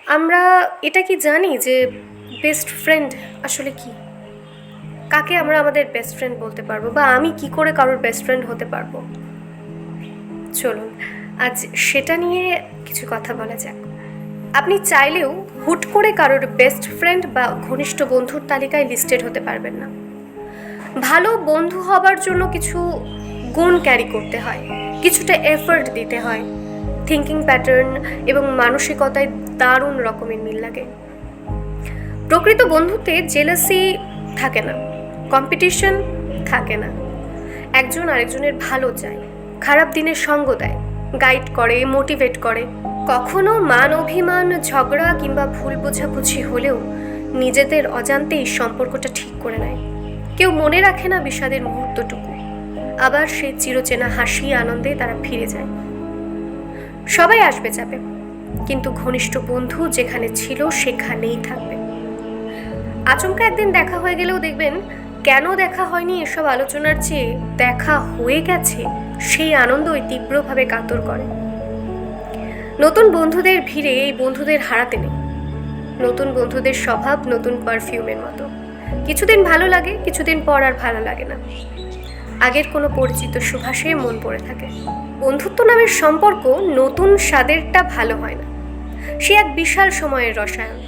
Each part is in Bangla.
আমরা এটা কি জানি যে বেস্ট ফ্রেন্ড আসলে কি? কাকে আমরা আমাদের বেস্ট ফ্রেন্ড বলতে পারবো, বা আমি কি করে কারোর বেস্ট ফ্রেন্ড হতে পারবো? চলুন আজ সেটা নিয়ে কিছু কথা বলা যাক। আপনি চাইলেও হুট করে কারোর বেস্ট ফ্রেন্ড বা ঘনিষ্ঠ বন্ধুর তালিকায় লিস্টেড হতে পারবেন না। ভালো বন্ধু হবার জন্য কিছু গুণ ক্যারি করতে হয়, কিছুটা এফর্ট দিতে হয়। থিঙ্কিং প্যাটার্ন এবং মানসিকতায় দারুণ রকমের মিল লাগে। প্রকৃত বন্ধুত্বে জেলাসি থাকে না, কম্পিটিশন থাকে না। একজন আরেকজনের ভালো চায়, খারাপ দিনে সঙ্গ দেয়, গাইড করে, মোটিভেট করে। কখনো মান অভিমান, ঝগড়া কিংবা ভুল বোঝাবুঝি হলেও নিজেদের অজান্তেই সম্পর্কটা ঠিক করে নেয়। কেউ মনে রাখে না বিষাদের মুহূর্তটুকু, আবার সেই চিরচেনা হাসি আনন্দে তারা ফিরে যায়। সবাই আসবে যাবে, কিন্তু ঘনিষ্ঠ বন্ধু যেখানে ছিল সেখানেই থাকবে। আচমকা একদিন দেখা হয়ে গেলেও দেখবেন কেন দেখা হয়নি এসব আলোচনার চেয়ে দেখা হয়ে গেছে সেই আনন্দই তীব্রভাবে কাতর করে। নতুন বন্ধুদের ভিড়ে এই বন্ধুদের হারাতে নেই। নতুন বন্ধুদের স্বভাব নতুন পারফিউমের মতো, কিছুদিন ভালো লাগে, কিছুদিন পর আর ভালো লাগে না। আগের কোনো পরিচিত সুভাষে মন পড়ে থাকে। বন্ধুত্ব নামের সম্পর্ক নতুন স্বাদেরটা ভালো হয় না। সে এক বিশাল সময়ের রসায়ন,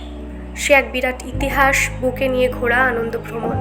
সে এক বিরাট ইতিহাস বুকে নিয়ে ঘোরা আনন্দ ভ্রমণ।